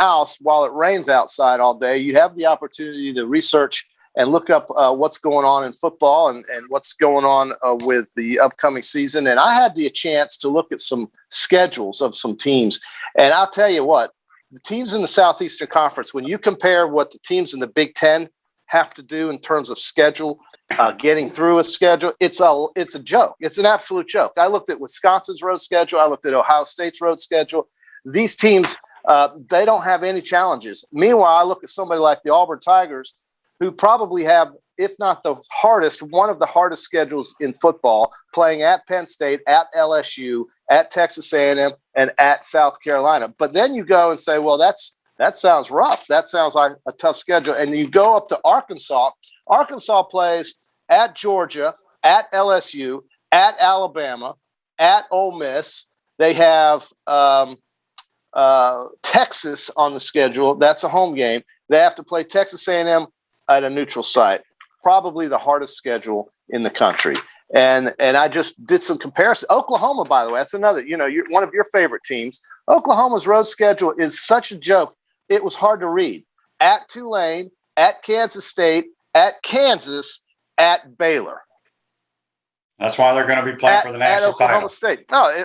house while it rains outside all day, you have the opportunity to research and look up what's going on in football and what's going on with the upcoming season. And I had the chance to look at some schedules of some teams. And I'll tell you what, the teams in the Southeastern Conference, when you compare what the teams in the Big Ten have to do in terms of schedule, getting through a schedule, it's a joke. It's an absolute joke. I looked at Wisconsin's road schedule. I looked at Ohio State's road schedule. These teams, they don't have any challenges. Meanwhile, I look at somebody like the Auburn Tigers, who probably have, if not the hardest, one of the hardest schedules in football, playing at Penn State, at LSU, at Texas A&M, and at South Carolina. But then you go and say, well, that sounds rough. That sounds like a tough schedule. And you go up to Arkansas. Arkansas plays at Georgia, at LSU, at Alabama, at Ole Miss. They have Texas on the schedule. That's a home game. They have to play Texas A&M at a neutral site. Probably the hardest schedule in the country. And I just did some comparison. Oklahoma, by the way, that's another, one of your favorite teams. Oklahoma's road schedule is such a joke. It was hard to read. At Tulane, at Kansas State, at Kansas, at Baylor. That's why they're going to be playing for the national title. At Oklahoma State. No,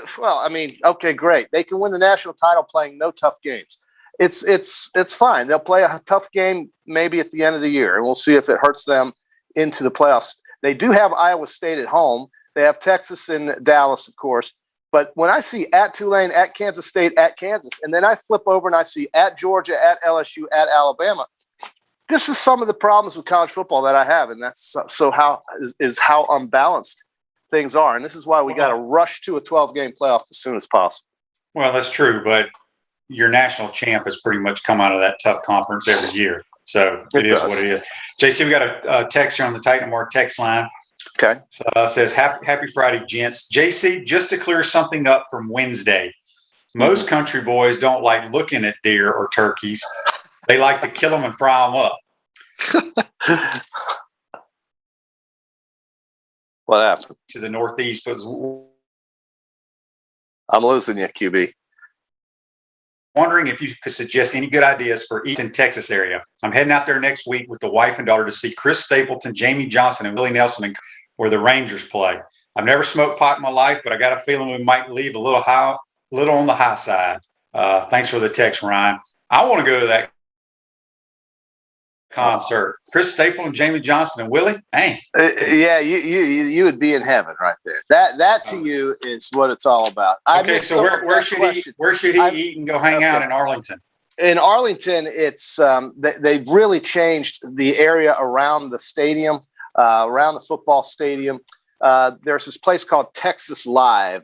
okay, great. They can win the national title playing no tough games. It's fine. They'll play a tough game maybe at the end of the year, and we'll see if it hurts them into the playoffs. They do have Iowa State at home. They have Texas and Dallas, of course. But when I see at Tulane, at Kansas State, at Kansas, and then I flip over and I see at Georgia, at LSU, at Alabama, this is some of the problems with college football that I have, and that's how unbalanced things are. And this is why we got to rush to a 12-game playoff as soon as possible. Well, that's true, but your national champ has pretty much come out of that tough conference every year. So it is what it is. JC, we got a text here on the Titan Mark text line. Okay. So it says, happy Friday, gents. JC, just to clear something up from Wednesday, most country boys don't like looking at deer or turkeys. They like to kill them and fry them up. What happened? To the northeast. I'm losing you, QB. Wondering if you could suggest any good ideas for East Texas area. I'm heading out there next week with the wife and daughter to see Chris Stapleton, Jamie Johnson, and Willie Nelson where the Rangers play. I've never smoked pot in my life, but I got a feeling we might leave a little on the high side. Thanks for the text, Ryan. I want to go to that concert. Chris Stapleton, Jamie Johnson, and Willie. Hey, yeah, you would be in heaven right there. That to you is what it's all about. Okay, so where should he eat and go hang out in Arlington? In Arlington, it's they've really changed the area around the stadium, around the football stadium. There's this place called Texas Live.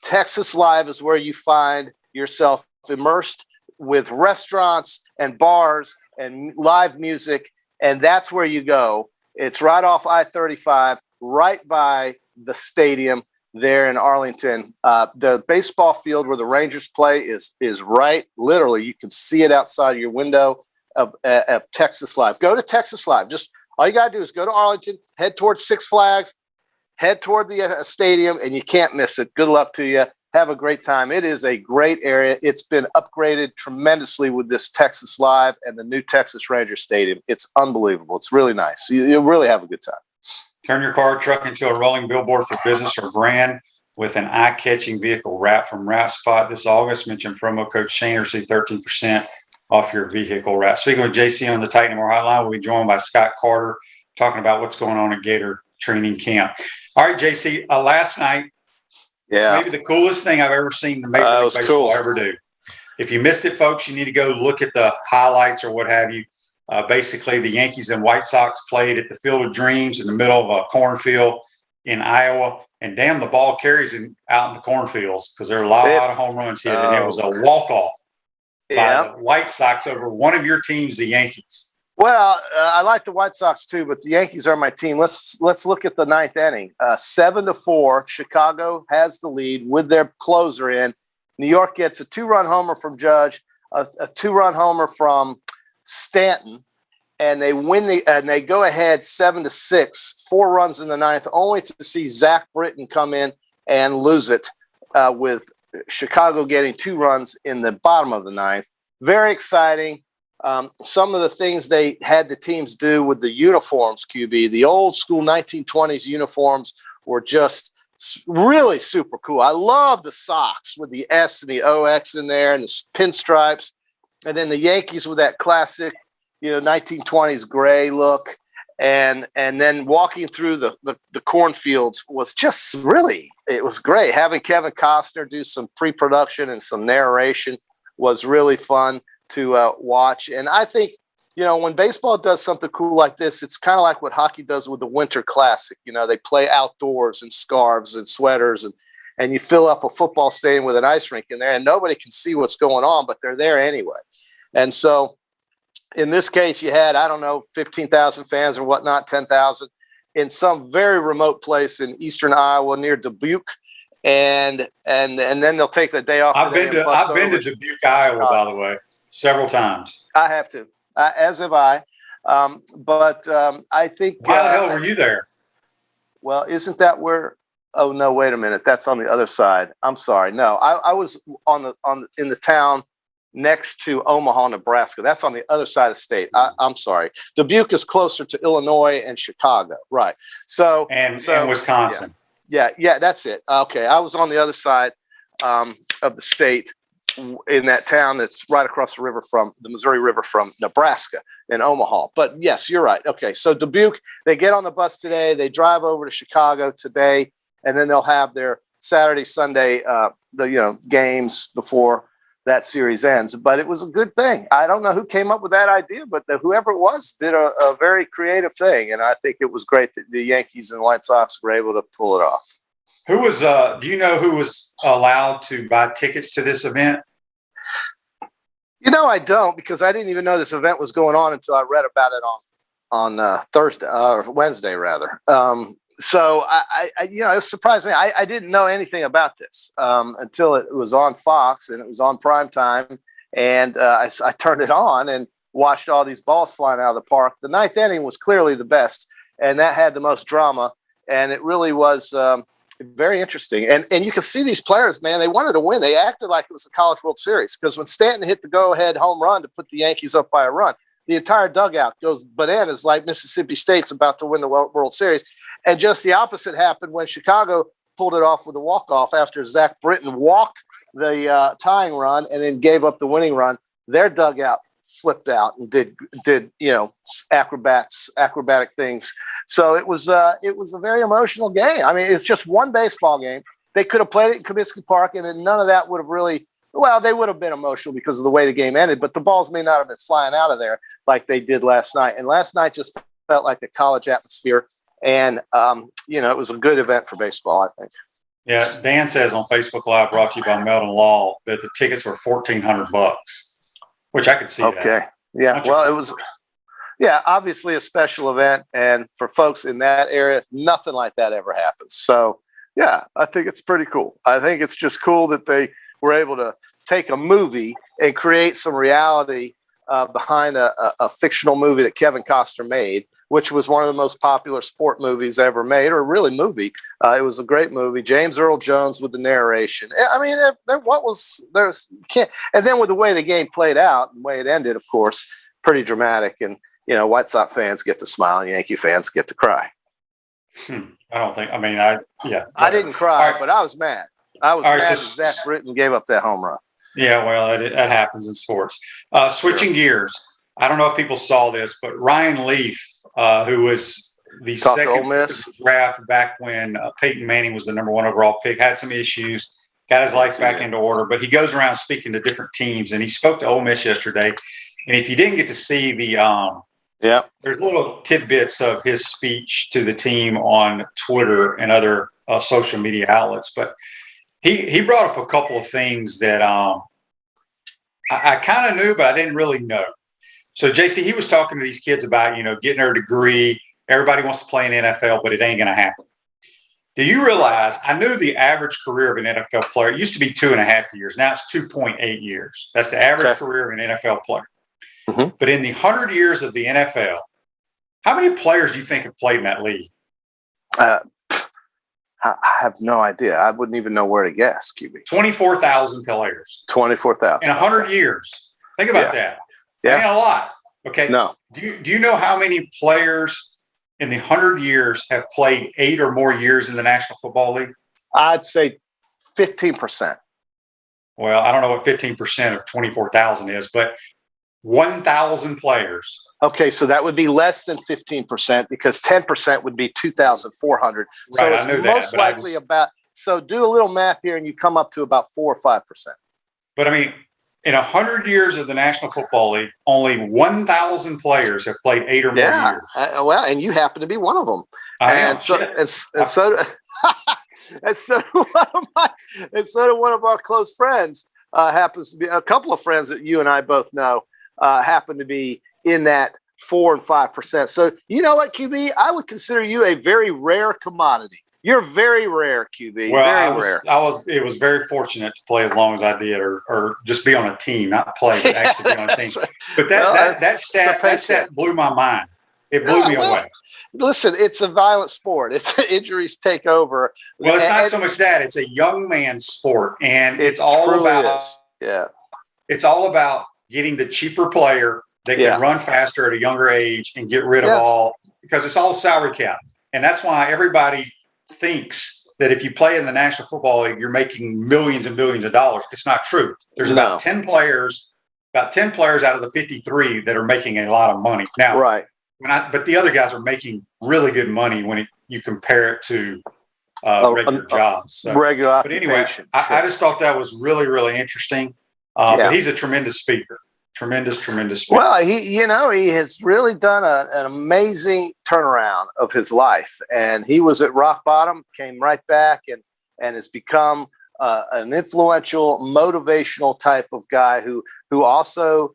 Texas Live is where you find yourself immersed with restaurants and bars and live music, and that's where you go. It's right off I-35, right by the stadium there in Arlington. The baseball field where the Rangers play is right, literally, you can see it outside your window of Texas Live. Go to Texas Live. Just all you got to do is go to Arlington, head towards Six Flags, head toward the stadium, and you can't miss it. Good luck to you. Have a great time. It is a great area. It's been upgraded tremendously with this Texas Live and the new Texas Ranger Stadium. It's unbelievable. It's really nice. You'll really have a good time. Turn your car or truck into a rolling billboard for business or brand with an eye-catching vehicle wrap from Wrap Spot this August. Mention promo code Shane, receive 13% off your vehicle wrap. Speaking with JC on the Titan More Hotline, we'll be joined by Scott Carter talking about what's going on at Gator Training Camp. All right, JC, last night, maybe the coolest thing I've ever seen the Major League Baseball ever do. If you missed it, folks, you need to go look at the highlights or what have you. Basically, the Yankees and White Sox played at the Field of Dreams in the middle of a cornfield in Iowa. And damn, the ball carries out in the cornfields because there are a lot of home runs hit. And it was a walk-off by the White Sox over one of your teams, the Yankees. Well, I like the White Sox too, but the Yankees are my team. Let's look at the ninth inning. 7-4, Chicago has the lead with their closer in. New York gets a 2-run homer from Judge, a 2-run homer from Stanton, and they win and they go ahead 7-6, 4 runs in the ninth, only to see Zach Britton come in and lose it with Chicago getting 2 runs in the bottom of the ninth. very exciting. Some of the things they had the teams do with the uniforms, QB, the old school 1920s uniforms were just really super cool. I love the socks with the S and the OX in there and the pinstripes. And then the Yankees with that classic, 1920s gray look. And then walking through the cornfields was just really, it was great. Having Kevin Costner do some pre-production and some narration was really fun to watch. And I think, when baseball does something cool like this, it's kind of like what hockey does with the Winter Classic. They play outdoors in scarves and sweaters, and you fill up a football stadium with an ice rink in there, and nobody can see what's going on, but they're there anyway. And so in this case, you had, 15,000 fans or whatnot, 10,000 in some very remote place in eastern Iowa near Dubuque. And then they'll take the day off. I've been to Dubuque, Iowa, by the way, several times. I have to. As have I. But I think. Why the hell were you there? Well, isn't that where? Oh no! Wait a minute. That's on the other side. I'm sorry. No, I was in the town next to Omaha, Nebraska. That's on the other side of the state. I'm sorry. Dubuque is closer to Illinois and Chicago, right? So and Wisconsin. Yeah. That's it. Okay, I was on the other side of the state, in that town that's right across the Missouri River from Nebraska in Omaha. But yes, you're right. Okay, so Dubuque, they get on the bus today, they drive over to Chicago today, and then they'll have their Saturday, Sunday, games before that series ends. But it was a good thing. I don't know who came up with that idea, but whoever it was did a very creative thing, and I think it was great that the Yankees and White Sox were able to pull it off. Who was? Do you know who was allowed to buy tickets to this event? I don't, because I didn't even know this event was going on until I read about it on Thursday or Wednesday rather. So I it was surprising. I didn't know anything about this until it was on Fox and it was on prime time, and I turned it on and watched all these balls flying out of the park. The ninth inning was clearly the best, and that had the most drama, and it really was. Very interesting. And you can see these players, man, they wanted to win. They acted like it was the College World Series, because when Stanton hit the go-ahead home run to put the Yankees up by a run, the entire dugout goes bananas like Mississippi State's about to win the World Series. And just the opposite happened when Chicago pulled it off with a walk-off after Zach Britton walked the tying run and then gave up the winning run. Their dugout flipped out and did acrobatic things. So it was a very emotional game. I mean, it's just one baseball game. They could have played it in Comiskey Park, and none of that would have really. Well, they would have been emotional because of the way the game ended, but the balls may not have been flying out of there like they did last night. And last night just felt like a college atmosphere, and it was a good event for baseball, I think. Yeah, Dan says on Facebook Live, brought to you by Meldon Law, that the tickets were $1,400, which I could see. Okay. That. Yeah. Well, it was. Yeah, obviously a special event, and for folks in that area, nothing like that ever happens. So, yeah, I think it's pretty cool. I think it's just cool that they were able to take a movie and create some reality behind a fictional movie that Kevin Costner made, which was one of the most popular sport movies ever made, or really movie. It was a great movie. James Earl Jones with the narration. I mean, and then with the way the game played out, and the way it ended, of course, pretty dramatic. And White Sox fans get to smile and Yankee fans get to cry. I don't think. I mean, I didn't cry, right. But I was mad. I was mad that Zach Britton gave up that home run. Yeah, well, that happens in sports. Switching gears, I don't know if people saw this, but Ryan Leaf, who was the second draft back when Peyton Manning was the number 1 overall pick, had some issues, got his life back into order, but he goes around speaking to different teams, and he spoke to Ole Miss yesterday. And if you didn't get to see there's little tidbits of his speech to the team on Twitter and other social media outlets, but he brought up a couple of things that I kind of knew, but I didn't really know. So, JC, he was talking to these kids about, getting their degree. Everybody wants to play in the NFL, but it ain't going to happen. Do you realize, I knew the average career of an NFL player, it used to be 2.5 years. Now it's 2.8 years. That's the average career of an NFL player. Mm-hmm. But in the 100 years of the NFL, how many players do you think have played in that league? I have no idea. I wouldn't even know where to guess, QB. 24,000 players. 24,000. In 100 years. Think about that. Yeah. Ain't a lot. Okay. No. Do you know how many players in the 100 years have played 8 or more years in the National Football League? I'd say 15%. Well, I don't know what 15% of 24,000 is, but 1,000 players. Okay, so that would be less than 15% because 10% would be 2,400. So Right, it's I know most that, likely about. So do a little math here, and you come up to about 4 or 5%. But I mean, in 100 years of the National Football League, only 1,000 players have played 8 or more years. Well, and you happen to be one of them. I am. And so and so do one of our close friends. Happens to be a couple of friends that you and I both know happen to be in that 4 and 5%. So you know what, QB, I would consider you a very rare commodity. You're very rare, QB. Well, very rare. It was very fortunate to play as long as I did, or just be on a team, not play, but actually be on a team. Right. But that stat blew my mind. It blew me away. Listen, it's a violent sport. It's injuries take over. Well, it's not so much that. It's a young man's sport, and it's all about it's all about getting the cheaper player that can run faster at a younger age and get rid of all, because it's all salary cap. And that's why everybody thinks that if you play in the National Football League, you're making millions and millions of dollars. It's not true. There's about 10 players out of the 53 that are making a lot of money. Now, but the other guys are making really good money when you compare it to regular jobs. So, regular but anyway, I just thought that was really, really interesting. But he's a tremendous speaker. Tremendous speaker. Well, he has really done an amazing turnaround of his life, and he was at rock bottom, came right back, and has become an influential, motivational type of guy who also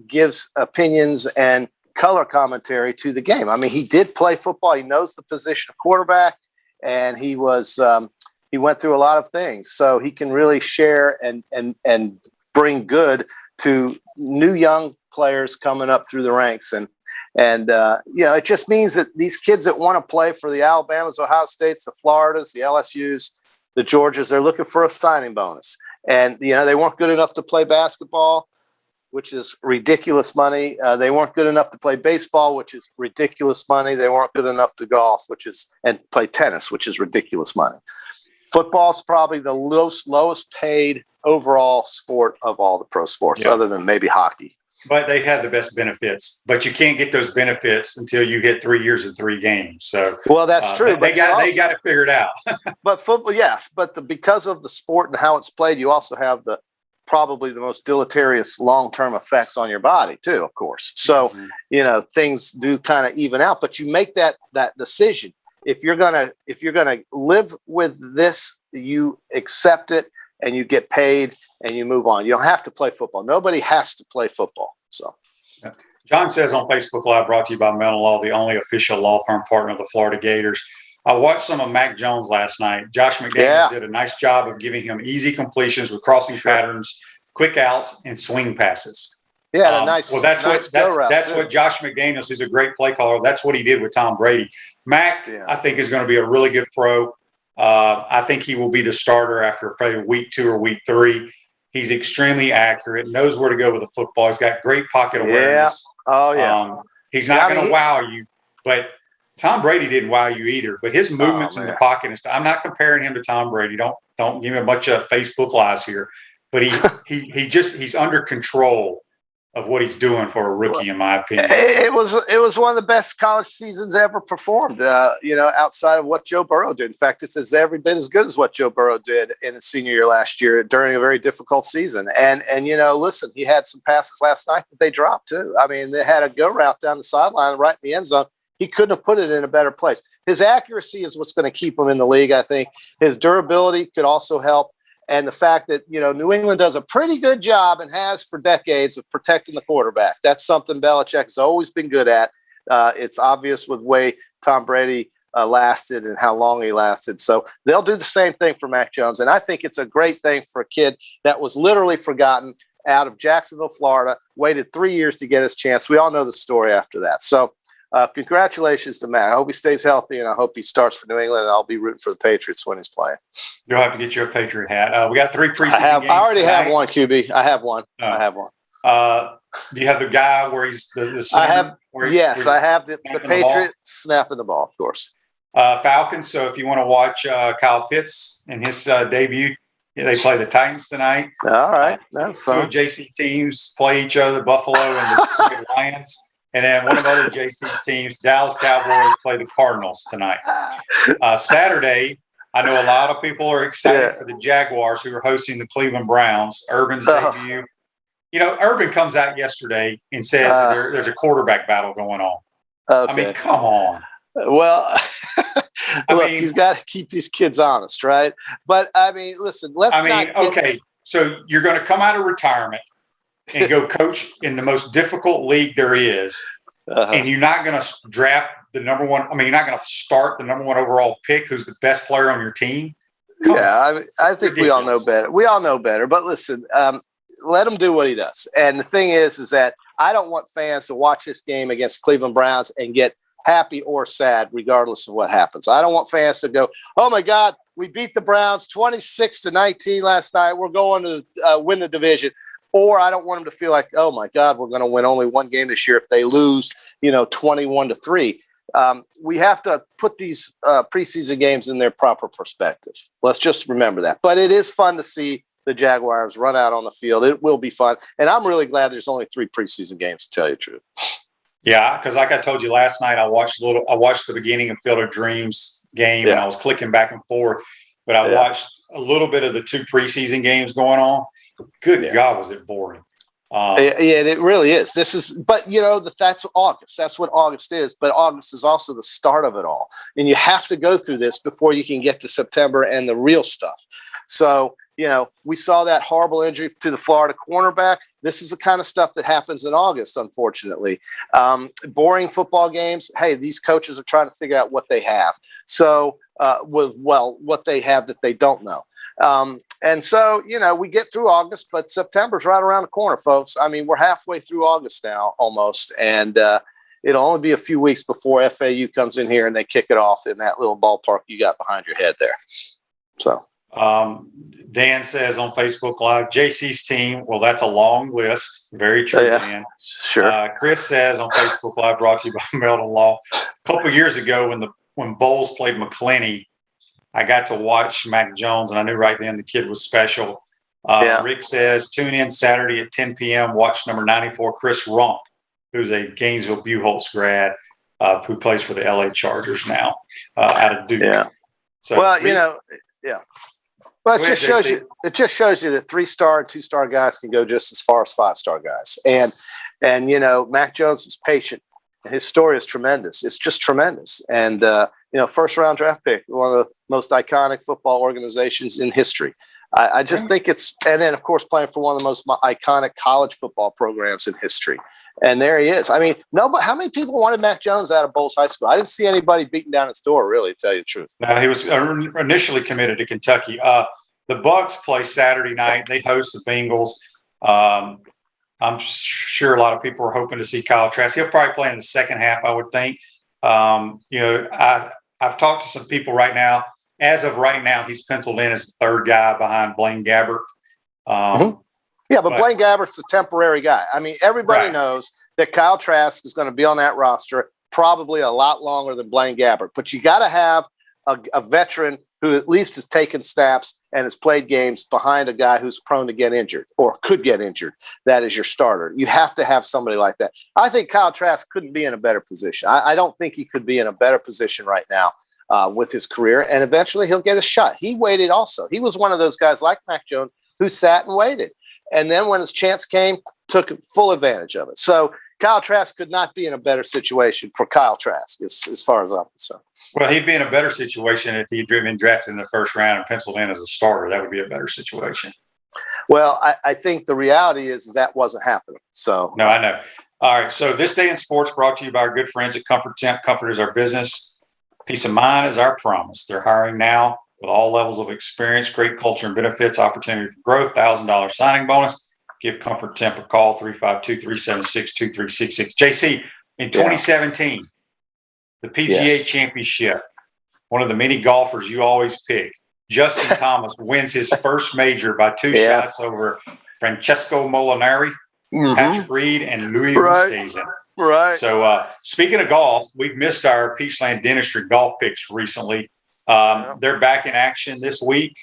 gives opinions and color commentary to the game. I mean, he did play football. He knows the position of quarterback, and he went through a lot of things, so he can really share and bring good to new young players coming up through the ranks. And it just means that these kids that want to play for the Alabamas, Ohio States, the Floridas, the LSUs, the Georgias, they're looking for a signing bonus. And, they weren't good enough to play basketball, which is ridiculous money. They weren't good enough to play baseball, which is ridiculous money. They weren't good enough to golf, and play tennis, which is ridiculous money. Football's probably the lowest paid overall sport of all the pro sports, other than maybe hockey. But they have the best benefits. But you can't get those benefits until you get 3 years and 3 games. So that's true. They got it figured out. But football, yes. But because of the sport and how it's played, you also have probably the most deleterious long-term effects on your body too, of course. So things do kind of even out. But you make that decision. If you're gonna live with this, you accept it and you get paid and you move on. You don't have to play football. Nobody has to play football. So, John says on Facebook Live, brought to you by Mental Law, the only official law firm partner of the Florida Gators. I watched some of Mac Jones last night. Josh McDaniels did a nice job of giving him easy completions with crossing patterns, quick outs, and swing passes. Yeah, nice. Well, that's what Josh McDaniels, who's a great play caller. That's what he did with Tom Brady. Mac, I think, is going to be a really good pro. I think he will be the starter after probably week 2 or week 3. He's extremely accurate, knows where to go with the football. He's got great pocket awareness. Yeah. Oh, yeah. He's not going to wow you, but Tom Brady didn't wow you either. But his movements in the pocket and stuff. I'm not comparing him to Tom Brady. Don't give me a bunch of Facebook lives here. But he's under control of what he's doing for a rookie, in my opinion. It was one of the best college seasons ever performed, outside of what Joe Burrow did. In fact, it's every bit as good as what Joe Burrow did in his senior year last year during a very difficult season. And listen, he had some passes last night that they dropped too. I mean, they had a go route down the sideline right in the end zone. He couldn't have put it in a better place. His accuracy is what's going to keep him in the league, I think. His durability could also help. And the fact that, New England does a pretty good job and has for decades of protecting the quarterback. That's something Belichick has always been good at. It's obvious with the way Tom Brady lasted and how long he lasted. So they'll do the same thing for Mac Jones. And I think it's a great thing for a kid that was literally forgotten out of Jacksonville, Florida, waited 3 years to get his chance. We all know the story after that. So congratulations to Matt. I hope he stays healthy, and I hope he starts for New England, and I'll be rooting for the Patriots when he's playing. You'll have to get you a Patriot hat. We got 3 preseason games. I already have one, QB. I have one. I have one. Do you have the guy where he's the center? I have. Yes, I have the Patriot snapping the ball, of course. Falcons. So if you want to watch Kyle Pitts in his debut, they play the Titans tonight. All right, that's fun. Two JC teams play each other: Buffalo and the Lions. And then one of the other JC's teams, Dallas Cowboys, play the Cardinals tonight. Saturday, I know a lot of people are excited for the Jaguars, who are hosting the Cleveland Browns. Urban's debut. You know, Urban comes out yesterday and says that there's a quarterback battle going on. Okay. I mean, come on. Well, look, he's got to keep these kids honest, right? But, I mean, listen, okay, so you're going to come out of retirement and go coach in the most difficult league there is, and you're not going to draft the number one. I mean, you're not going to start the number one overall pick, who's the best player on your team. I think we all know better. We all know better. But listen, let him do what he does. And the thing is that I don't want fans to watch this game against Cleveland Browns and get happy or sad, regardless of what happens. I don't want fans to go, "Oh my God, we beat the Browns 26-19 last night. We're going to win the division." Or I don't want them to feel like, "Oh my God, we're going to win only one game this year if they lose, 21-3." We have to put these preseason games in their proper perspective. Let's just remember that. But it is fun to see the Jaguars run out on the field. It will be fun. And I'm really glad there's only 3 preseason games, to tell you the truth. Yeah, because like I told you last night, I watched the beginning of Field of Dreams game, and I was clicking back and forth. But I watched a little bit of the 2 preseason games going on. Good God, was it boring? It really is. But that's August. That's what August is. But August is also the start of it all, and you have to go through this before you can get to September and the real stuff. So we saw that horrible injury to the Florida cornerback. This is the kind of stuff that happens in August, unfortunately. Boring football games. Hey, these coaches are trying to figure out what they have. So what they have that they don't know. And so, we get through August, but September's right around the corner, folks. I mean, we're halfway through August now, almost. And it'll only be a few weeks before FAU comes in here and they kick it off in that little ballpark you got behind your head there. So. Dan says on Facebook Live, JC's team. Well, that's a long list. Very true, Dan. Sure. Chris says on Facebook Live, brought to you by Meldon Law. A couple of years ago when Bowles played McClenny, I got to watch Mac Jones, and I knew right then the kid was special. Rick says, tune in Saturday at 10 p.m. Watch number 94, Chris Rump, who's a Gainesville Buchholz grad who plays for the LA Chargers now out of Duke. Yeah. So, Well, it just shows you that 3-star and 2-star guys can go just as far as 5-star guys. And Mac Jones is patient, and his story is tremendous. It's just tremendous. And first-round draft pick, one of the most iconic football organizations in history. I just think it's, and then of course playing for one of the most iconic college football programs in history. And there he is. I mean, how many people wanted Mac Jones out of Bowles High School? I didn't see anybody beating down his door, really, to tell you the truth. No, he was initially committed to Kentucky. The Bucks play Saturday night. They host the Bengals. I'm sure a lot of people are hoping to see Kyle Trask. He'll probably play in the second half, I would think. I've talked to some people right now. As of right now, he's penciled in as the 3rd guy behind Blaine Gabbert. Yeah, but Blaine Gabbert's a temporary guy. I mean, everybody knows that Kyle Trask is going to be on that roster probably a lot longer than Blaine Gabbert. But you got to have a veteran who at least has taken snaps and has played games behind a guy who's prone to get injured or could get injured. That is your starter. You have to have somebody like that. I think Kyle Trask couldn't be in a better position. I don't think he could be in a better position right now with his career, and eventually he'll get a shot. He waited also. He was one of those guys like Mac Jones who sat and waited. And then when his chance came, took full advantage of it. So Kyle Trask could not be in a better situation for Kyle Trask as far as I'm concerned. Well, he'd be in a better situation if he'd been drafted in the first round and penciled in as a starter. That would be a better situation. Well, I think the reality is that wasn't happening. So no, I know. All right. So this day in sports brought to you by our good friends at Comfort Temp. Comfort is our business. Peace of mind is our promise. They're hiring now with all levels of experience, great culture and benefits, opportunity for growth, $1,000 signing bonus. Give Comfort Temp a call, 352-376-2366. JC, in 2017, the PGA Championship, one of the many golfers you always pick, Justin Thomas wins his first major by 2 shots over Francesco Molinari. Patrick Reed and Louis Right. Oosthuizen. Right. So speaking of golf, we've missed our Peachland Dentistry golf picks recently. They're back in action this week.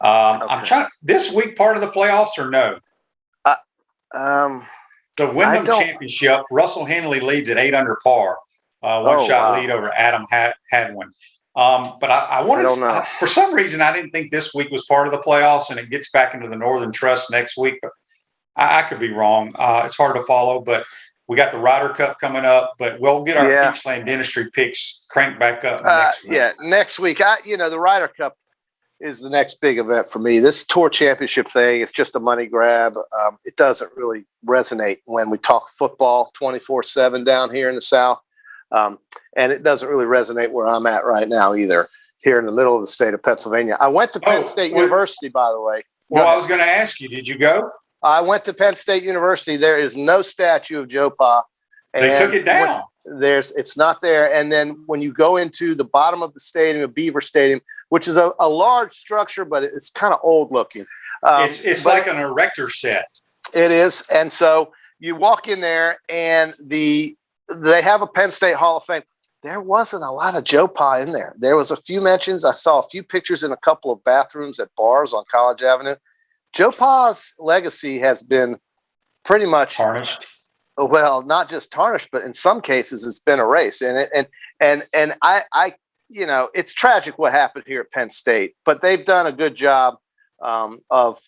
I'm trying this week part of the playoffs or no? The Wyndham Championship, Russell Henley leads at 8 under par, one-shot lead over Adam Hadwin. But I wanted to, for some reason, I didn't think this week was part of the playoffs, and it gets back into the Northern Trust next week. But I could be wrong. It's hard to follow, but we got the Ryder Cup coming up. But we'll get our Peachland Dentistry picks cranked back up next week. Yeah, next week. The Ryder Cup is the next big event for me. This tour championship thing is just a money grab. It doesn't really resonate when we talk football 24/7 down here in the South. And it doesn't really resonate where I'm at right now either, here in the middle of the state of Pennsylvania. I went to Penn State University, by the way. Well, I was going to ask you, did you go? I went to Penn State University. There is no statue of Joe Pa. They took it down. It's not there. And then when you go into the bottom of the stadium, Beaver Stadium, which is a large structure, but it's kind of old looking. It's like an erector set. It is. And so you walk in there and they have a Penn State Hall of Fame. There wasn't a lot of Joe Pa in there. There was a few mentions. I saw a few pictures in a couple of bathrooms at bars on College Avenue. Joe Pa's legacy has been pretty much tarnished. Well, not just tarnished, but in some cases it's been erased. And I it's tragic what happened here at Penn State, but they've done a good job of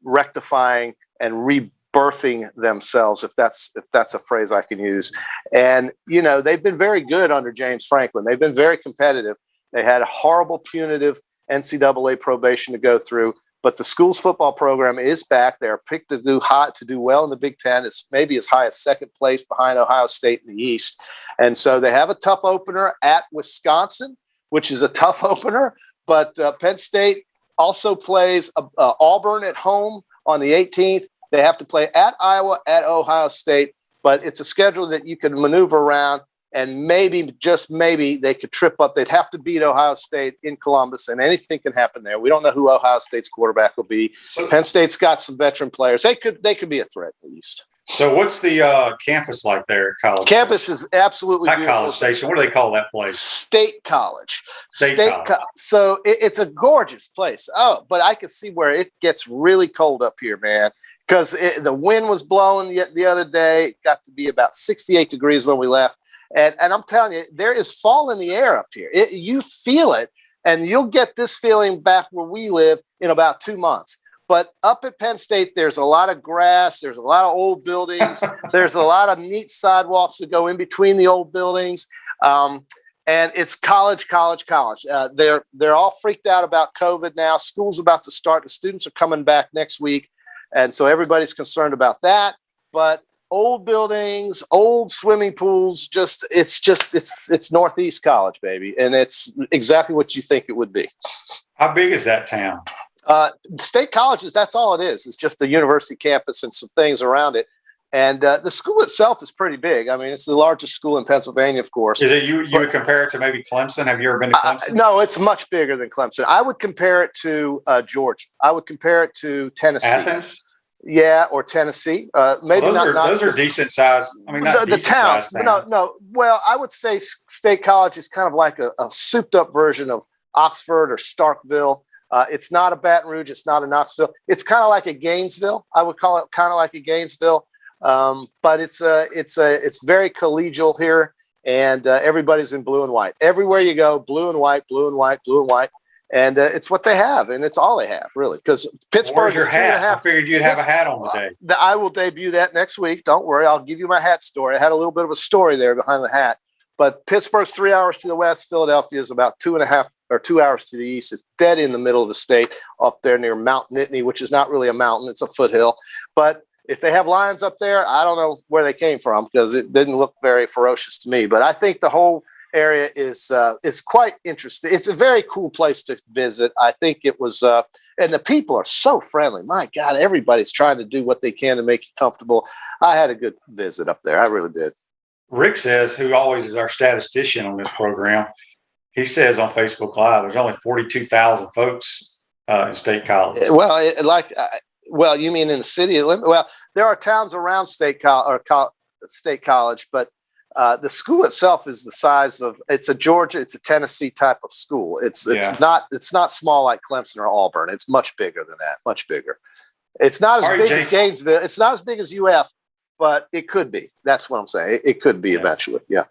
rectifying and rebirthing themselves, if that's a phrase I can use. And they've been very good under James Franklin. They've been very competitive. They had a horrible punitive NCAA probation to go through. But the school's football program is back. They're picked to do well in the Big Ten. It's maybe as high as second place behind Ohio State in the East. And so they have a tough opener at Wisconsin, which is a tough opener. But Penn State also plays Auburn at home on the 18th. They have to play at Iowa, at Ohio State. But it's a schedule that you can maneuver around. And maybe, just maybe, they could trip up. They'd have to beat Ohio State in Columbus, and anything can happen there. We don't know who Ohio State's quarterback will be. Penn State's got some veteran players. They could be a threat at least. So what's the campus like there at College? Campus is absolutely not beautiful. College Station. What do they call that place? State College. State College. So it's a gorgeous place. Oh, but I can see where it gets really cold up here, man. Because the wind was blowing the other day. It got to be about 68 degrees when we left. And I'm telling you, there is fall in the air up here. You feel it, and you'll get this feeling back where we live in about 2 months. But up at Penn State, there's a lot of grass. There's a lot of old buildings. There's a lot of neat sidewalks that go in between the old buildings. And it's college. They're all freaked out about COVID now. School's about to start. The students are coming back next week. And so everybody's concerned about that. But old buildings, old swimming pools, it's Northeast College, baby. And it's exactly what you think it would be. How big is that town? State colleges, that's all it is. It's just the university campus and some things around it. And the school itself is pretty big. I mean, it's the largest school in Pennsylvania, of course. Is it you would compare it to maybe Clemson? Have you ever been to Clemson? No, it's much bigger than Clemson. I would compare it to Georgia. I would compare it to Tennessee. Athens? Yeah, or Tennessee. Maybe those are decent size. I mean, not the towns. No. Well, I would say State College is kind of like a souped up version of Oxford or Starkville. It's not a Baton Rouge. It's not a Knoxville. It's kind of like a Gainesville. I would call it kind of like a Gainesville. But it's very collegial here, and everybody's in blue and white. Everywhere you go, blue and white. And it's what they have, and it's all they have, really. Because Pittsburgh. Where's your hat? I figured you'd have a hat on today. I will debut that next week. Don't worry. I'll give you my hat story. I had a little bit of a story there behind the hat. But Pittsburgh's 3 hours to the west. Philadelphia is about 2.5 or 2 hours to the east. It's dead in the middle of the state up there near Mount Nittany, which is not really a mountain. It's a foothill. But if they have lions up there, I don't know where they came from because it didn't look very ferocious to me. But I think the whole area is quite interesting. It's a very cool place to visit. I think it was, and the people are so friendly. My God, everybody's trying to do what they can to make you comfortable. I had a good visit up there. I really did. Rick says, who always is our statistician on this program, he says on Facebook Live, there's only 42,000 folks in State College. Well, you mean in the city? Well, there are towns around State College, but the school itself is the size of it's a Tennessee type of school. It's not small like Clemson or Auburn. It's much bigger than that. Much bigger. It's not as big as Gainesville. It's not as big as UF, but it could be. That's what I'm saying. It could be eventually. Yeah.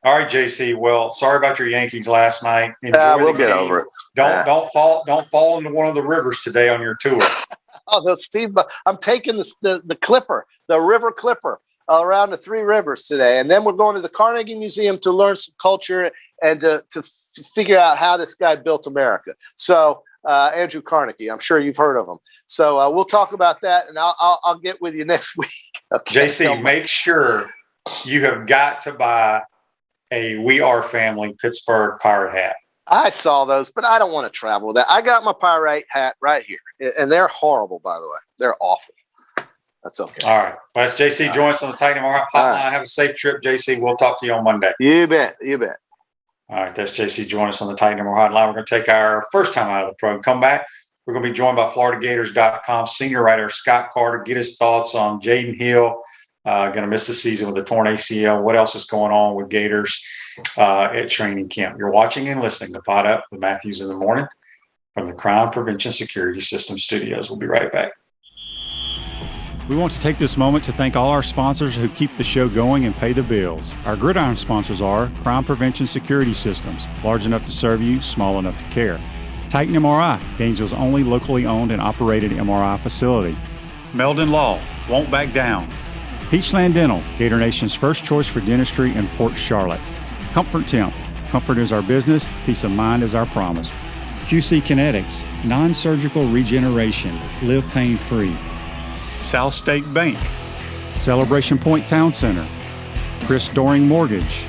All right, JC. Well, sorry about your Yankees last night. We'll get over it. Don't fall into one of the rivers today on your tour. Oh, Steve! I'm taking the Clipper, the River Clipper, around the Three Rivers today, and then we're going to the Carnegie Museum to learn some culture and to figure out how this guy built America. So Andrew Carnegie, I'm sure you've heard of him. So we'll talk about that, and I'll get with you next week. Okay? JC, make sure you have got to buy a We Are Family Pittsburgh Pirate hat. I saw those, but I don't want to travel with that. I got my pirate hat right here, and they're horrible, by the way. They're awful. That's okay. All right. Well, that's JC. Join us on the Titan Hotline. Right. Have a safe trip, JC. We'll talk to you on Monday. You bet. You bet. All right. That's JC. Join us on the Titan Hotline. We're going to take our first time out of the program. Come back. We're going to be joined by FloridaGators.com senior writer Scott Carter. Get his thoughts on Jaden Hill. Going to miss the season with a torn ACL. What else is going on with Gators at training camp? You're watching and listening to Pot Up with Matthews in the Morning from the Crime Prevention Security System Studios. We'll be right back. We want to take this moment to thank all our sponsors who keep the show going and pay the bills. Our Gridiron sponsors are Crime Prevention Security Systems, large enough to serve you, small enough to care. Titan MRI, Gainesville's only locally owned and operated MRI facility. Meldon Law, won't back down. Peachland Dental, Gator Nation's first choice for dentistry in Port Charlotte. Comfort Temp, comfort is our business, peace of mind is our promise. QC Kinetics, non-surgical regeneration, live pain-free. South State Bank, Celebration Point Town Center, Chris Doring Mortgage.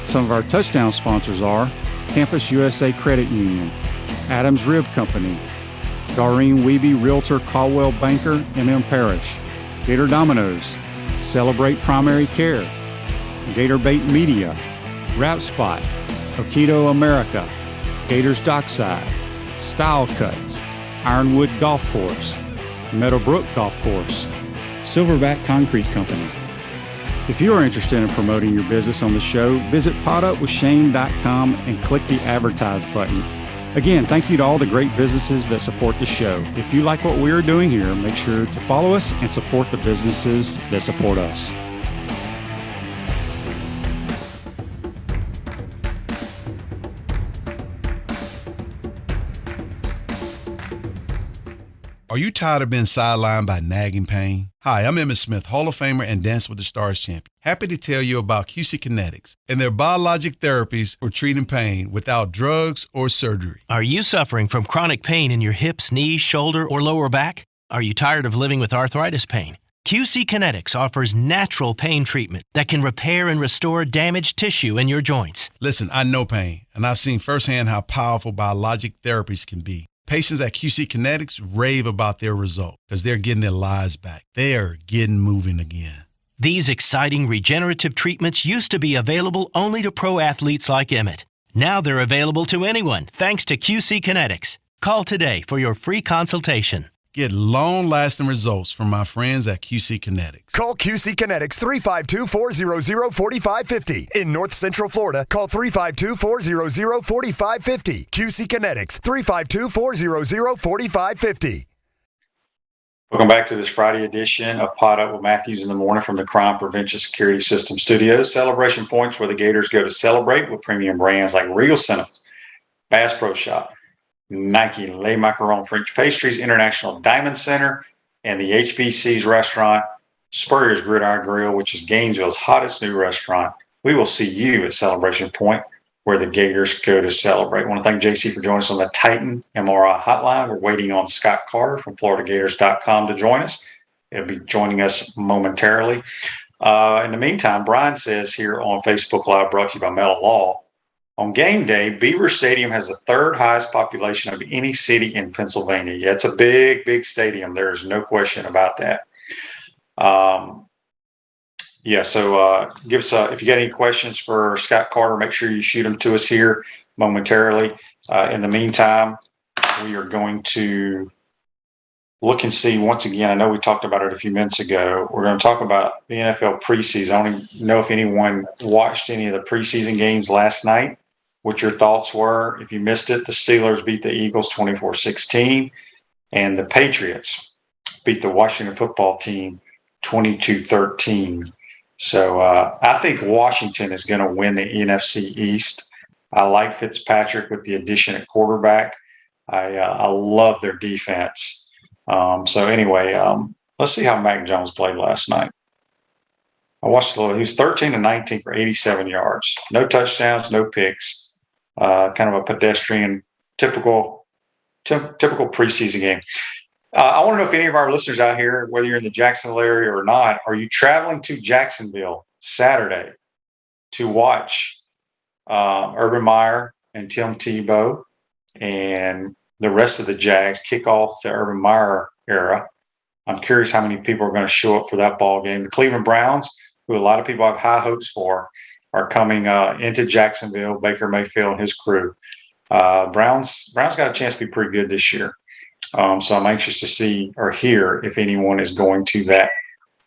Some of our touchdown sponsors are Campus USA Credit Union, Adams Rib Company, Doreen Wiebe Realtor Caldwell Banker, MM Parish, Gator Dominoes, Celebrate Primary Care, Gator Bait Media, Wrap Spot, Okido America, Gators Dockside, Style Cuts, Ironwood Golf Course, Meadowbrook Golf Course, Silverback Concrete Company. If you are interested in promoting your business on the show, visit potupwithshane.com and click the Advertise button. Again, thank you to all the great businesses that support the show. If you like what we are doing here, make sure to follow us and support the businesses that support us. Are you tired of being sidelined by nagging pain? Hi, I'm Emmitt Smith, Hall of Famer and Dance with the Stars champion. Happy to tell you about QC Kinetics and their biologic therapies for treating pain without drugs or surgery. Are you suffering from chronic pain in your hips, knees, shoulder, or lower back? Are you tired of living with arthritis pain? QC Kinetics offers natural pain treatment that can repair and restore damaged tissue in your joints. Listen, I know pain, and I've seen firsthand how powerful biologic therapies can be. Patients at QC Kinetics rave about their result because they're getting their lives back. They are getting moving again. These exciting regenerative treatments used to be available only to pro athletes like Emmitt. Now they're available to anyone thanks to QC Kinetics. Call today for your free consultation. Get long-lasting results from my friends at QC Kinetics. Call QC Kinetics 352-400-4550. In North Central Florida, call 352-400-4550. QC Kinetics 352-400-4550. Welcome back to this Friday edition of Pot Up with Matthews in the Morning from the Crime Prevention Security System Studios. Celebration points where the Gators go to celebrate with premium brands like Regal Cinemas, Bass Pro Shop, Nike, Le Macaron French Pastries, International Diamond Center, and the HBC's restaurant, Spurrier's Gridiron Grill, which is Gainesville's hottest new restaurant. We will see you at Celebration Point, where the Gators go to celebrate. I want to thank JC for joining us on the Titan MRI hotline. We're waiting on Scott Carter from FloridaGators.com to join us. He'll be joining us momentarily. In the meantime, Brian says here on Facebook Live, brought to you by Meldon Law, on game day, Beaver Stadium has the third highest population of any city in Pennsylvania. Yeah, it's a big, big stadium. There's no question about that. So give us if you got any questions for Scott Carter, make sure you shoot them to us here momentarily. In the meantime, we are going to look and see once again. I know we talked about it a few minutes ago. We're going to talk about the NFL preseason. I don't even know if anyone watched any of the preseason games last night, what your thoughts were. If you missed it, the Steelers beat the Eagles 24-16, and the Patriots beat the Washington football team 22-13. So I think Washington is going to win the NFC East. I like Fitzpatrick with the addition at quarterback. I love their defense. So anyway, let's see how Mac Jones played last night. I watched a little. He was 13-19 for 87 yards. No touchdowns, no picks. Kind of a pedestrian, typical preseason game. I want to know if any of our listeners out here, whether you're in the Jacksonville area or not, are you traveling to Jacksonville Saturday to watch Urban Meyer and Tim Tebow and the rest of the Jags kick off the Urban Meyer era? I'm curious how many people are going to show up for that ball game. The Cleveland Browns, who a lot of people have high hopes for, are coming into Jacksonville, Baker Mayfield and his crew. Browns got a chance to be pretty good this year. So I'm anxious to see or hear if anyone is going to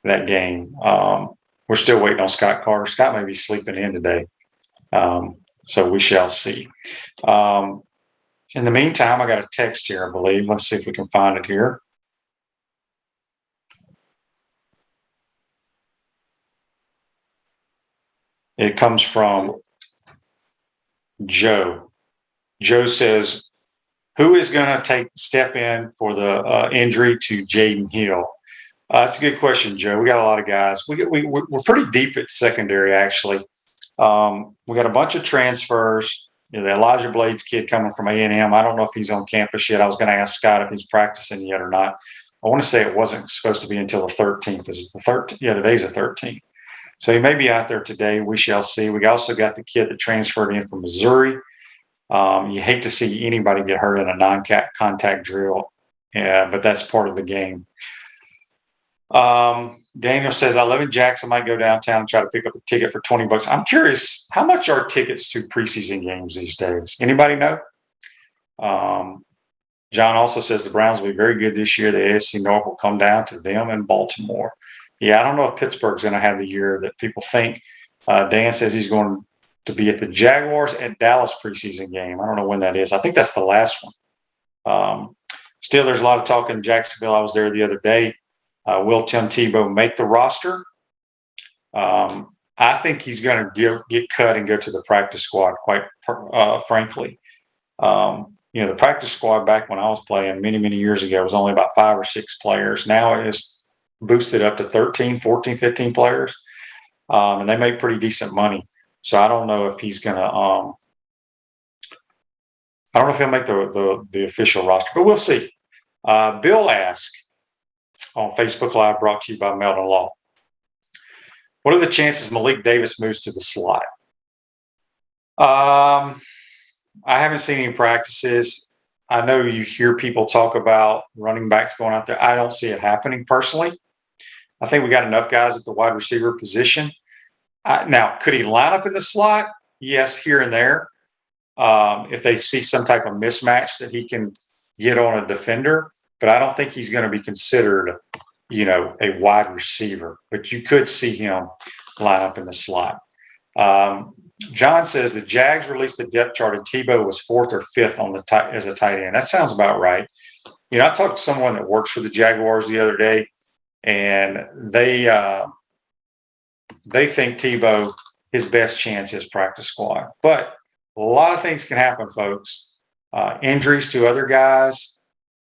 that game. We're still waiting on Scott Carter. Scott may be sleeping in today. So we shall see. In the meantime, I got a text here, I believe. Let's see if we can find it here. It comes from Joe. Joe says, who is going to step in for the injury to Jaden Hill? That's a good question, Joe. We got a lot of guys. We're pretty deep at secondary, actually. We got a bunch of transfers. You know, the Elijah Blades kid coming from A&M. I don't know if he's on campus yet. I was going to ask Scott if he's practicing yet or not. I want to say it wasn't supposed to be until the 13th. Is it the 13th? Yeah, today's the 13th. So he may be out there today. We shall see. We also got the kid that transferred in from Missouri. You hate to see anybody get hurt in a non-contact drill, but that's part of the game. Daniel says, I live in Jackson. I might go downtown and try to pick up a ticket for $20. I'm curious, how much are tickets to preseason games these days? Anybody know? John also says the Browns will be very good this year. The AFC North will come down to them and Baltimore. Yeah, I don't know if Pittsburgh's going to have the year that people think. Dan says he's going to be at the Jaguars at Dallas preseason game. I don't know when that is. I think that's the last one. Still, there's a lot of talk in Jacksonville. I was there the other day. Will Tim Tebow make the roster? I think he's going to get cut and go to the practice squad, quite frankly. The practice squad back when I was playing many, many years ago was only about 5 or 6 players. Now it is boosted up to 13, 14, 15 players. And they make pretty decent money. So I don't know if he's going to I don't know if he'll make the official roster, but we'll see. Bill asked on Facebook Live, brought to you by Meldon Law, what are the chances Malik Davis moves to the slot? I haven't seen any practices. I know you hear people talk about running backs going out there. I don't see it happening personally. I think we got enough guys at the wide receiver position. Now, could he line up in the slot? Yes, here and there. If they see some type of mismatch that he can get on a defender, but I don't think he's going to be considered, a wide receiver. But you could see him line up in the slot. John says the Jags released the depth chart and Tebow was 4th or 5th as a tight end. That sounds about right. I talked to someone that works for the Jaguars the other day, and they think Tebow, his best chance is practice squad. But a lot of things can happen, folks. Injuries to other guys.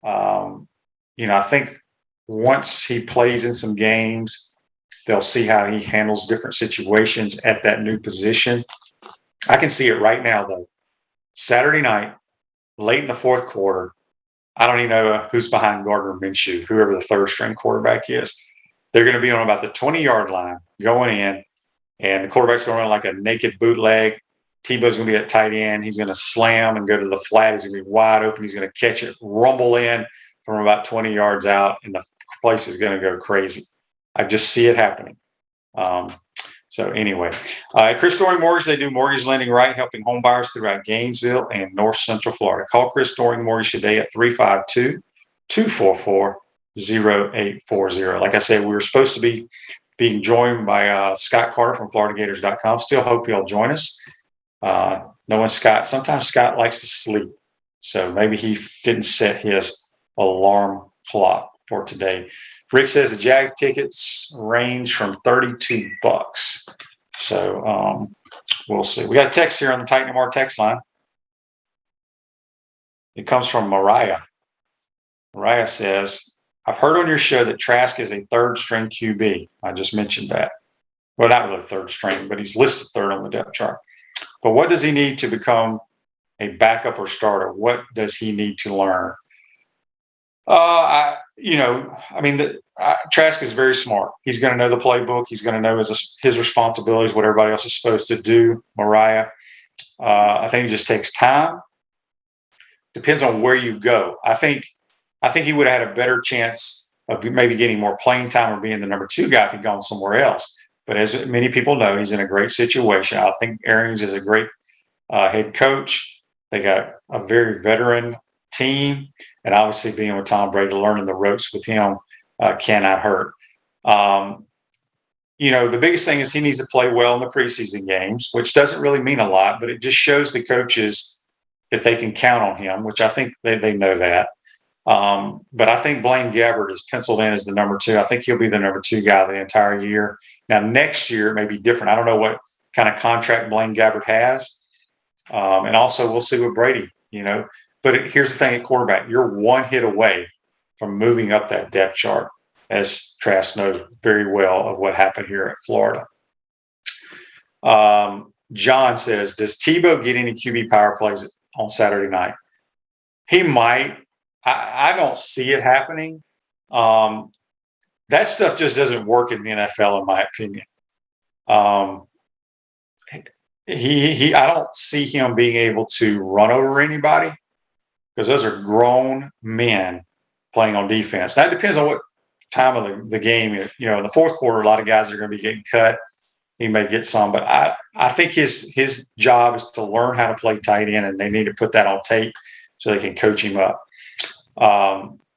I think once he plays in some games, they'll see how he handles different situations at that new position. I can see it right now, though. Saturday night, late in the 4th quarter, I don't even know who's behind Gardner Minshew, whoever the 3rd-string quarterback is. They're going to be on about the 20-yard line going in, and the quarterback's going to run like a naked bootleg. Tebow's going to be at tight end. He's going to slam and go to the flat. He's going to be wide open. He's going to catch it, rumble in from about 20 yards out, and the place is going to go crazy. I just see it happening. So anyway, Chris Doring Mortgage, they do mortgage lending right, helping home buyers throughout Gainesville and North Central Florida. Call Chris Doring Mortgage today at 352-244-2244. Like I said, we were supposed to be being joined by Scott Carter from FloridaGators.com. Still hope he'll join us. Knowing Scott, sometimes Scott likes to sleep. So maybe he didn't set his alarm clock for today. Rick says the Jag tickets range from $32. So we'll see. We got a text here on the Titan MR text line. It comes from Mariah. Mariah says, I've heard on your show that Trask is a third-string QB. I just mentioned that. Well, not really third string, but he's listed third on the depth chart. But what does he need to become a backup or starter? What does he need to learn? Trask is very smart. He's going to know the playbook. He's going to know his responsibilities, what everybody else is supposed to do. Mariah, I think it just takes time. Depends on where you go. I think he would have had a better chance of maybe getting more playing time or being the number 2 guy if he'd gone somewhere else. But as many people know, he's in a great situation. I think Arians is a great head coach. They got a very veteran team, and obviously being with Tom Brady, learning the ropes with him cannot hurt. The biggest thing is he needs to play well in the preseason games, which doesn't really mean a lot, but it just shows the coaches that they can count on him, which I think they know that. But I think Blaine Gabbert is penciled in as the number 2. I think he'll be the number 2 guy the entire year. Now, next year it may be different. I don't know what kind of contract Blaine Gabbert has. And also we'll see with Brady, But here's the thing at quarterback. You're one hit away from moving up that depth chart, as Trask knows very well of what happened here at Florida. John says, does Tebow get any QB power plays on Saturday night? He might. I don't see it happening. That stuff just doesn't work in the NFL, in my opinion. I don't see him being able to run over anybody because those are grown men playing on defense. That depends on what time of the game. In the fourth quarter, a lot of guys are going to be getting cut. He may get some, but I think his job is to learn how to play tight end, and they need to put that on tape so they can coach him up.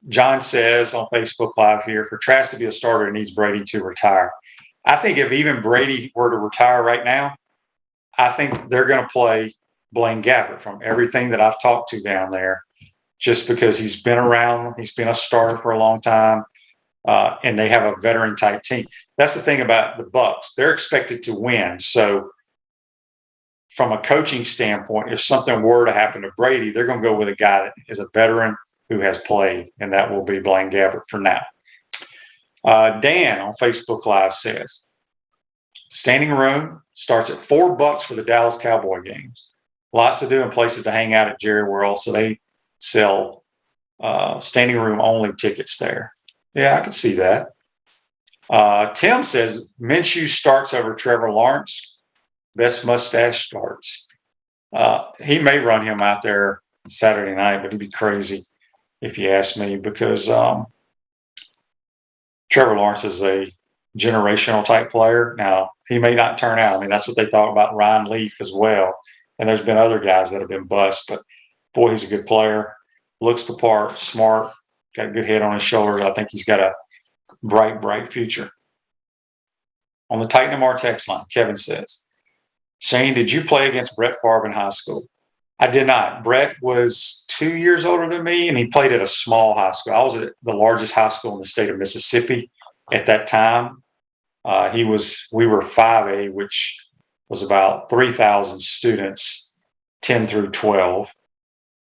John says on Facebook Live here, for Trask to be a starter, it needs Brady to retire. I think if even Brady were to retire right now, I think they're going to play Blaine Gabbert from everything that I've talked to down there, just because he's been around, he's been a starter for a long time, and they have a veteran type team. That's the thing about the Bucs. They're expected to win. So from a coaching standpoint, if something were to happen to Brady, they're going to go with a guy that is a veteran who has played, and that will be Blaine Gabbert for now. Dan on Facebook Live says, standing room starts at $4 for the Dallas Cowboy games. Lots to do and places to hang out at Jerry World, so they sell standing room only tickets there. Yeah, I can see that. Tim says, Minshew starts over Trevor Lawrence. Best mustache starts. He may run him out there Saturday night, but he'd be crazy if you ask me, because Trevor Lawrence is a generational type player. Now, he may not turn out. I mean, that's what they thought about Ryan Leaf as well. And there's been other guys that have been bust, but boy, he's a good player. Looks the part, smart, got a good head on his shoulders. I think he's got a bright, bright future. On the Titan MR text line, Kevin says, Shane, did you play against Brett Favre in high school? I did not. Brett was 2 years older than me, and he played at a small high school. I was at the largest high school in the state of Mississippi at that time. We were 5A, which was about 3,000 students, 10 through 12.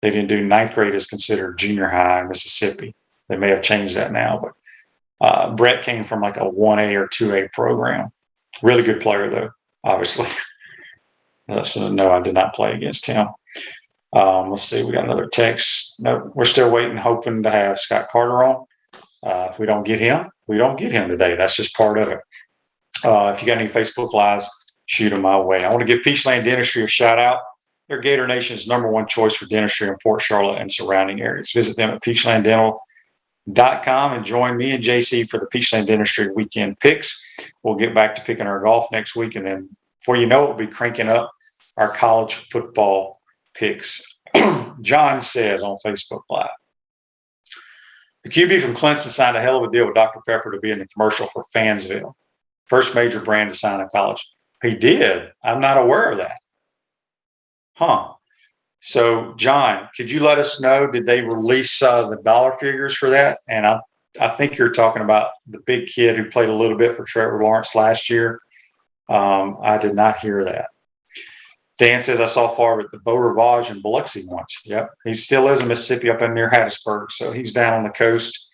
They didn't do ninth grade as considered junior high in Mississippi. They may have changed that now, but Brett came from like a 1A or 2A program. Really good player, though, obviously. So, no, I did not play against him. Let's see. We got another text. No, we're still waiting, hoping to have Scott Carter on. If we don't get him, we don't get him today. That's just part of it. If you got any Facebook Lives, shoot them my way. I want to give Peachland Dentistry a shout out. They're Gator Nation's #1 choice for dentistry in Port Charlotte and surrounding areas. Visit them at peachlanddental.com and join me and JC for the Peachland Dentistry weekend picks. We'll get back to picking our golf next week, and then before you know it, we'll be cranking up our college football picks. John says on Facebook Live, The QB from Clemson signed a hell of a deal with Dr. Pepper to be in the commercial for Fansville. First major brand to sign in college. He did. I'm not aware of that. Huh. So, John, could you let us know, did they release the dollar figures for that? And I think you're talking about the big kid who played a little bit for Trevor Lawrence last year. I did not hear that. Dan says, I saw Favre at the Beau Rivage in Biloxi once. Yep. He still lives in Mississippi up in near Hattiesburg. So he's down on the coast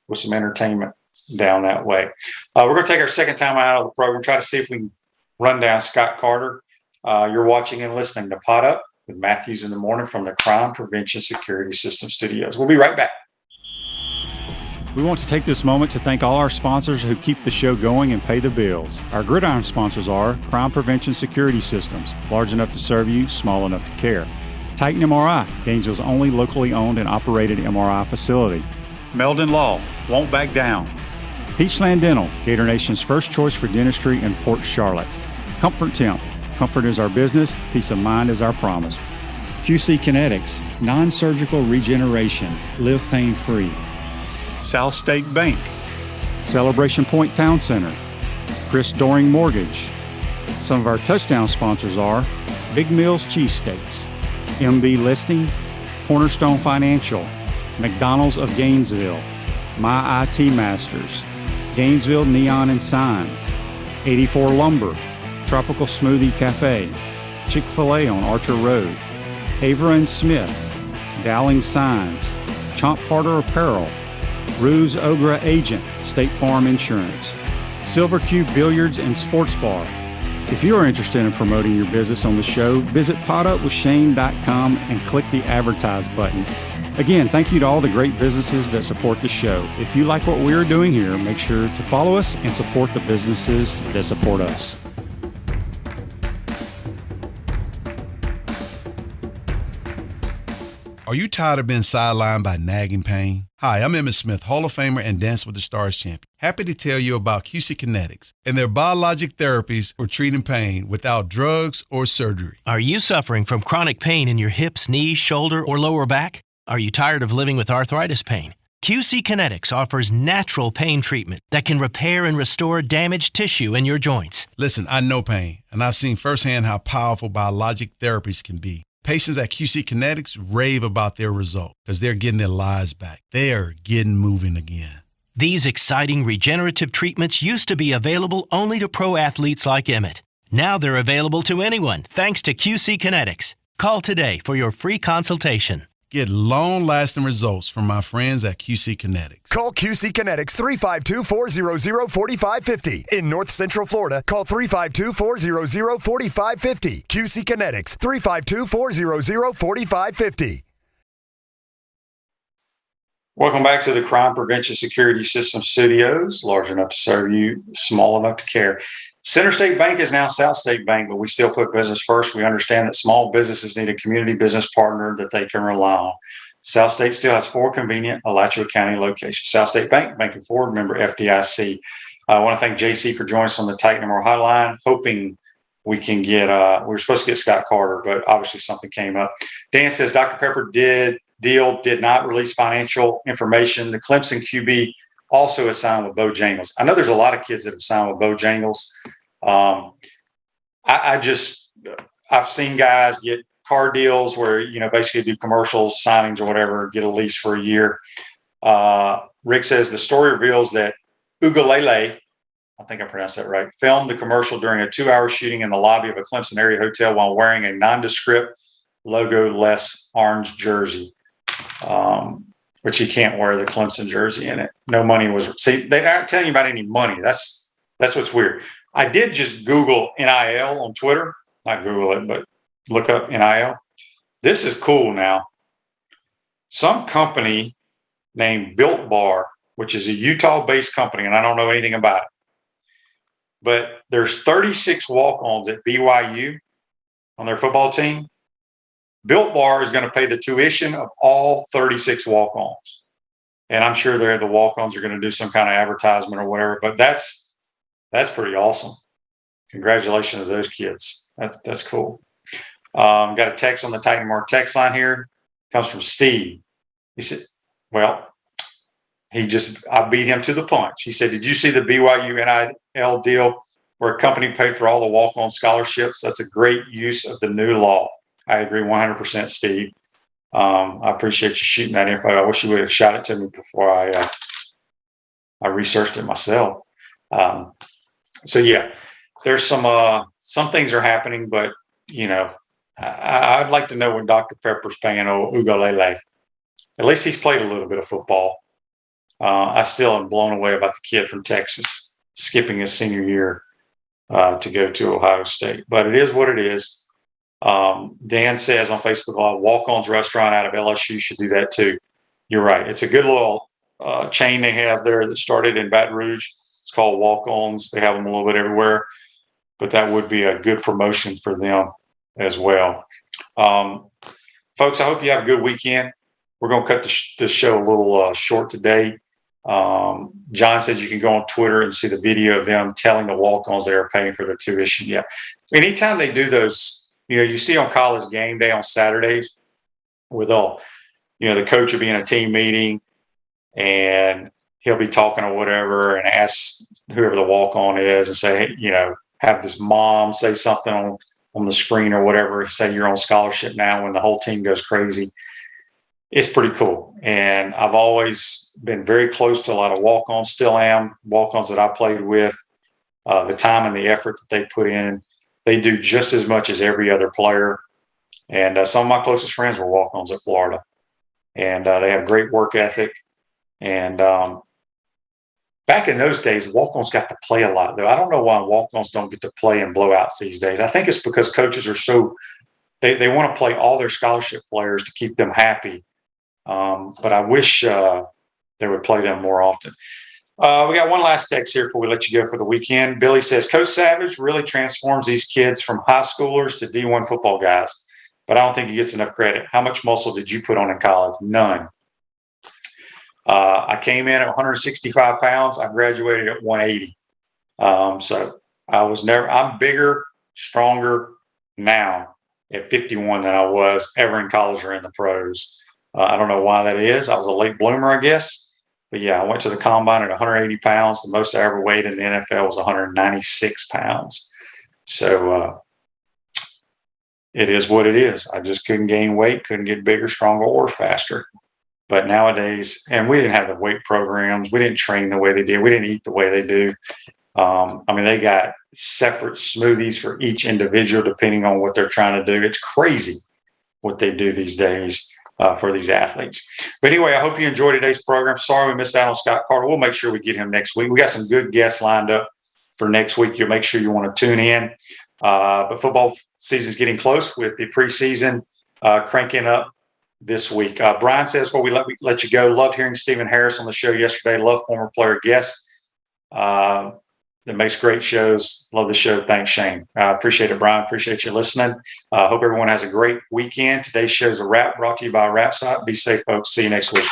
with some entertainment down that way. We're going to take our second time out of the program, try to see if we can run down Scott Carter. You're watching and listening to Pot Up with Matthews in the Morning from the Crime Prevention Security System Studios. We'll be right back. We want to take this moment to thank all our sponsors who keep the show going and pay the bills. Our Gridiron sponsors are Crime Prevention Security Systems, large enough to serve you, small enough to care. Titan MRI, Gainesville's only locally owned and operated MRI facility. Meldon Law, won't back down. Peachland Dental, Gator Nation's first choice for dentistry in Port Charlotte. Comfort Temp, comfort is our business, peace of mind is our promise. QC Kinetics, non-surgical regeneration, live pain-free. South State Bank, Celebration Point Town Center, Chris Doring Mortgage. Some of our touchdown sponsors are Big Mills Cheesesteaks, MB Listing, Cornerstone Financial, McDonald's of Gainesville, My IT Masters, Gainesville Neon and Signs, 84 Lumber, Tropical Smoothie Cafe, Chick-fil-A on Archer Road, Avra and Smith, Dowling Signs, Chomp Carter Apparel, Ruse Ogra Agent, State Farm Insurance, Silver Cube Billiards and Sports Bar. If you are interested in promoting your business on the show, visit potupwithshane.com and click the advertise button. Again, thank you to all the great businesses that support the show. If you like what we are doing here, make sure to follow us and support the businesses that support us. Are you tired of being sidelined by nagging pain? Hi, I'm Emmitt Smith, Hall of Famer and Dance with the Stars champion. Happy to tell you about QC Kinetics and their biologic therapies for treating pain without drugs or surgery. Are you suffering from chronic pain in your hips, knees, shoulder, or lower back? Are you tired of living with arthritis pain? QC Kinetics offers natural pain treatment that can repair and restore damaged tissue in your joints. Listen, I know pain, and I've seen firsthand how powerful biologic therapies can be. Patients at QC Kinetics rave about their result because they're getting their lives back. They are getting moving again. These exciting regenerative treatments used to be available only to pro athletes like Emmitt. Now they're available to anyone thanks to QC Kinetics. Call today for your free consultation. Get long-lasting results from my friends at QC Kinetics. Call QC Kinetics 352-400-4550. In North Central Florida, call 352-400-4550. QC Kinetics 352-400-4550. Welcome back to the Crime Prevention Security System Studios, large enough to serve you, small enough to care. Center State Bank is now South State Bank, but we still put business first. We understand that small businesses need a community business partner that they can rely on. South State still has 4 convenient Alachua County locations. South State Bank, banking forward, member FDIC. I want to thank JC for joining us on the Titan MR hotline, hoping we can get, we were supposed to get Scott Carter, but obviously something came up. Dan says Dr. Pepper did not release financial information. The Clemson QB also is signed with Bojangles. I know there's a lot of kids that have signed with Bojangles. I've seen guys get car deals where, basically do commercials, signings or whatever, get a lease for a year. Rick says the story reveals that Ugalele, I think I pronounced that right, filmed the commercial during a 2-hour shooting in the lobby of a Clemson area hotel while wearing a nondescript logo-less orange jersey. Which he can't wear the Clemson jersey in it. No money was. See, they aren't telling you about any money. That's what's weird. I did just Google NIL on Twitter. Not Google it, but look up NIL. This is cool now. Some company named Built Bar, which is a Utah-based company, and I don't know anything about it, but there's 36 walk-ons at BYU on their football team. Built Bar is going to pay the tuition of all 36 walk-ons. And I'm sure the walk-ons are going to do some kind of advertisement or whatever, but that's pretty awesome. Congratulations to those kids. That's cool. Got a text on the Titan Mark text line here. Comes from Steve. He said, well, I beat him to the punch. He said, "Did you see the BYU NIL deal where a company paid for all the walk-on scholarships? That's a great use of the new law." I agree 100%, Steve. I appreciate you shooting that info. I wish you would have shot it to me before I researched it myself. So yeah, there's some things are happening, but I'd like to know when Dr. Pepper's paying Ugalele. At least he's played a little bit of football. I still am blown away about the kid from Texas skipping his senior year to go to Ohio State. But it is what it is. Dan says on Facebook, Walk-On's restaurant out of LSU should do that too. You're right. It's a good little chain they have there that started in Baton Rouge. It's called Walk-Ons. They have them a little bit everywhere. But that would be a good promotion for them as well. Folks, I hope you have a good weekend. We're going to cut the show a little short today. John says you can go on Twitter and see the video of them telling the walk-ons they are paying for their tuition. Yeah. Anytime they do those, you see on College Game Day on Saturdays with the coach will be in a team meeting and he'll be talking or whatever and ask whoever the walk-on is and say, hey, have this mom say something on the screen or whatever, say you're on scholarship now when the whole team goes crazy. It's pretty cool. And I've always been very close to a lot of walk-ons, still am, walk-ons that I played with. The time and the effort that they put in, they do just as much as every other player. And some of my closest friends were walk-ons at Florida. And they have great work ethic. And back in those days, walk-ons got to play a lot, though. I don't know why walk-ons don't get to play in blowouts these days. I think it's because coaches are they want to play all their scholarship players to keep them happy. But I wish they would play them more often. We got one last text here before we let you go for the weekend. Billy says, Coach Savage really transforms these kids from high schoolers to D1 football guys, but I don't think he gets enough credit. How much muscle did you put on in college? None. I came in at 165 pounds. I graduated at 180. So I'm bigger, stronger now at 51 than I was ever in college or in the pros. I don't know why that is. I was a late bloomer, I guess. But yeah, I went to the combine at 180 pounds. The most I ever weighed in the NFL was 196 pounds. So it is what it is. I just couldn't gain weight, couldn't get bigger, stronger, or faster. But nowadays, and we didn't have the weight programs. We didn't train the way they did. We didn't eat the way they do. They got separate smoothies for each individual depending on what they're trying to do. It's crazy what they do these days for these athletes. But anyway, I hope you enjoyed today's program. Sorry we missed out on Scott Carter. We'll make sure we get him next week. We got some good guests lined up for next week. You'll make sure you want to tune in. But football season's getting close with the preseason cranking up this week. Brian says, before we let you go, loved hearing Stephen Harris on the show yesterday. Love former player guests. That makes great shows. Love the show. Thanks, Shane. I appreciate it, Brian. Appreciate you listening. Hope everyone has a great weekend. Today's show's a wrap, brought to you by Wrap Stop. Be safe, folks. See you next week.